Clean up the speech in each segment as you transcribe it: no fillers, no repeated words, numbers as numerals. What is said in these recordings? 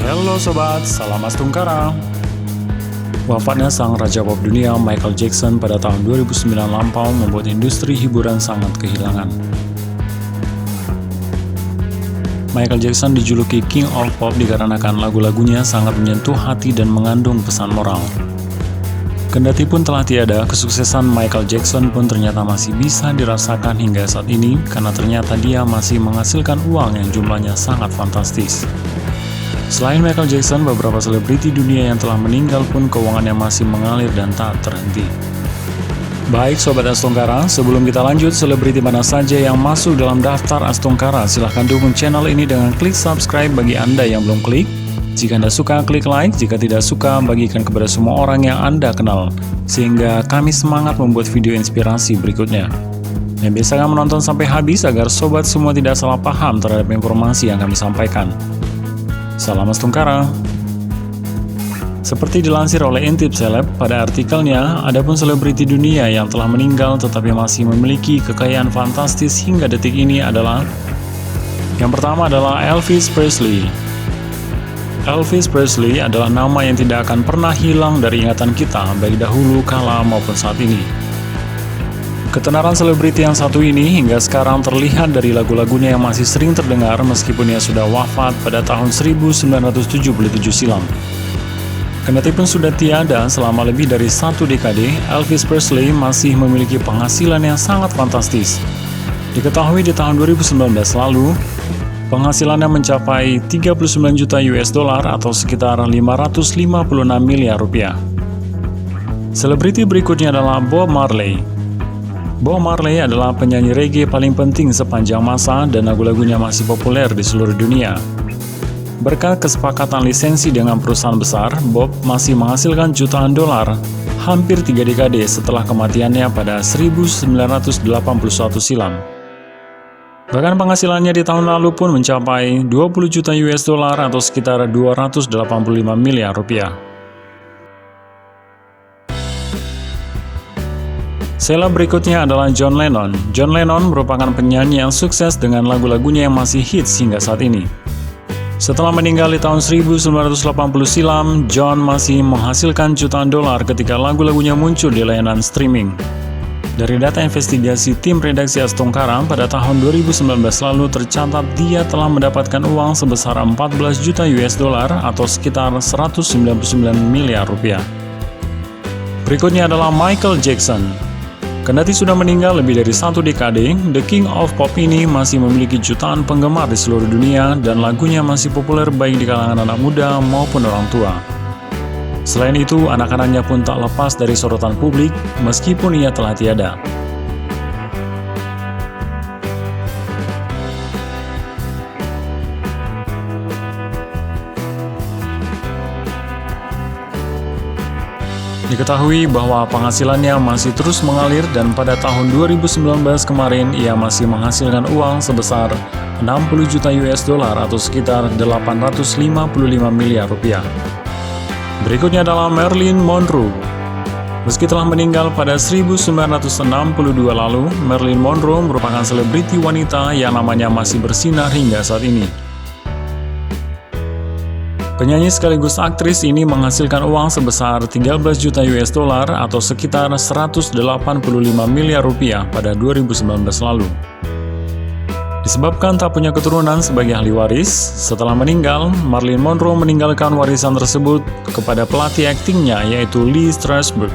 Halo sobat, salam Astungkara. Wafatnya sang raja pop dunia Michael Jackson pada tahun 2009 lampau membuat industri hiburan sangat kehilangan. Michael Jackson dijuluki King of Pop dikarenakan lagu-lagunya sangat menyentuh hati dan mengandung pesan moral. Kendati pun telah tiada, kesuksesan Michael Jackson pun ternyata masih bisa dirasakan hingga saat ini karena ternyata dia masih menghasilkan uang yang jumlahnya sangat fantastis. Selain Michael Jackson, beberapa selebriti dunia yang telah meninggal pun keuangannya masih mengalir dan tak terhenti. Baik Sobat Astungkara, sebelum kita lanjut, selebriti mana saja yang masuk dalam daftar Astungkara, silahkan dukung channel ini dengan klik subscribe bagi Anda yang belum klik. Jika Anda suka, klik like. Jika tidak suka, bagikan kepada semua orang yang Anda kenal, sehingga kami semangat membuat video inspirasi berikutnya. Dan biasakan menonton sampai habis agar Sobat semua tidak salah paham terhadap informasi yang kami sampaikan. Salam Astungkara. Seperti dilansir oleh Intip Celeb, pada artikelnya, adapun selebriti dunia yang telah meninggal tetapi masih memiliki kekayaan fantastis hingga detik ini adalah yang pertama adalah Elvis Presley. Elvis Presley adalah nama yang tidak akan pernah hilang dari ingatan kita, baik dahulu kala maupun saat ini. Ketenaran selebriti yang satu ini hingga sekarang terlihat dari lagu-lagunya yang masih sering terdengar meskipun ia sudah wafat pada tahun 1977 silam. Kendati pun sudah tiada selama lebih dari satu dekade, Elvis Presley masih memiliki penghasilan yang sangat fantastis. Diketahui di tahun 2019 lalu, penghasilannya mencapai 39 juta US dollar atau sekitar 556 miliar rupiah. Selebriti berikutnya adalah Bob Marley. Bob Marley adalah penyanyi reggae paling penting sepanjang masa dan lagu-lagunya masih populer di seluruh dunia. Berkat kesepakatan lisensi dengan perusahaan besar, Bob masih menghasilkan jutaan dolar hampir 3 dekade setelah kematiannya pada 1981 silam. Bahkan penghasilannya di tahun lalu pun mencapai 20 juta US dollar atau sekitar 285 miliar rupiah. Seleb berikutnya adalah John Lennon. John Lennon merupakan penyanyi yang sukses dengan lagu-lagunya yang masih hits hingga saat ini. Setelah meninggal di tahun 1980 silam, John masih menghasilkan jutaan dolar ketika lagu-lagunya muncul di layanan streaming. Dari data investigasi tim redaksi Astungkara, pada tahun 2019 lalu tercatat dia telah mendapatkan uang sebesar 14 juta US dollar atau sekitar 199 miliar rupiah. Berikutnya adalah Michael Jackson. Kendati sudah meninggal lebih dari satu dekade, The King of Pop ini masih memiliki jutaan penggemar di seluruh dunia dan lagunya masih populer baik di kalangan anak muda maupun orang tua. Selain itu, anak-anaknya pun tak lepas dari sorotan publik meskipun ia telah tiada. Diketahui bahwa penghasilannya masih terus mengalir dan pada tahun 2019 kemarin ia masih menghasilkan uang sebesar 60 juta US dollar atau sekitar 855 miliar rupiah. Berikutnya adalah Marilyn Monroe. Meski telah meninggal pada 1962 lalu, Marilyn Monroe merupakan selebriti wanita yang namanya masih bersinar hingga saat ini. Penyanyi sekaligus aktris ini menghasilkan uang sebesar 13 juta US dollar atau sekitar 185 miliar rupiah pada 2019 lalu. Disebabkan tak punya keturunan sebagai ahli waris, setelah meninggal, Marilyn Monroe meninggalkan warisan tersebut kepada pelatih aktingnya yaitu Lee Strasberg.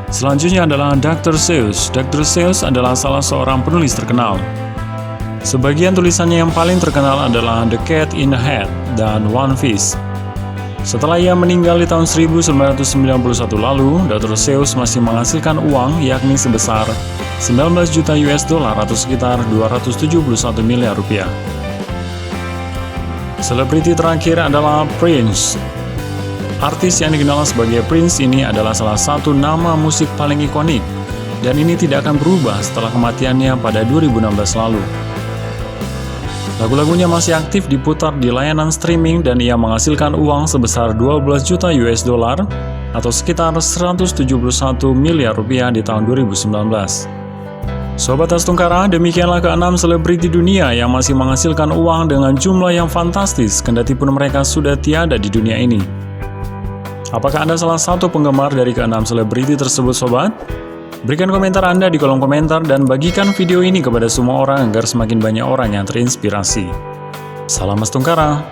Selanjutnya adalah Dr. Seuss. Dr. Seuss adalah salah seorang penulis terkenal. Sebagian tulisannya yang paling terkenal adalah The Cat in the Hat dan One Piece. Setelah ia meninggal di tahun 1991 lalu, Dr. Seuss masih menghasilkan uang yakni sebesar 19 juta US dollar atau sekitar 271 miliar rupiah. Selebriti terakhir adalah Prince. Artis yang dikenal sebagai Prince ini adalah salah satu nama musik paling ikonik, dan ini tidak akan berubah setelah kematiannya pada 2016 lalu. Lagu-lagunya masih aktif diputar di layanan streaming dan ia menghasilkan uang sebesar 12 juta US dollar atau sekitar 171 miliar rupiah di tahun 2019. Sobat Astungkara, demikianlah ke-6 selebriti dunia yang masih menghasilkan uang dengan jumlah yang fantastis, kendati pun mereka sudah tiada di dunia ini. Apakah Anda salah satu penggemar dari ke-6 selebriti tersebut, Sobat? Berikan komentar Anda di kolom komentar dan bagikan video ini kepada semua orang agar semakin banyak orang yang terinspirasi. Salam Astungkara!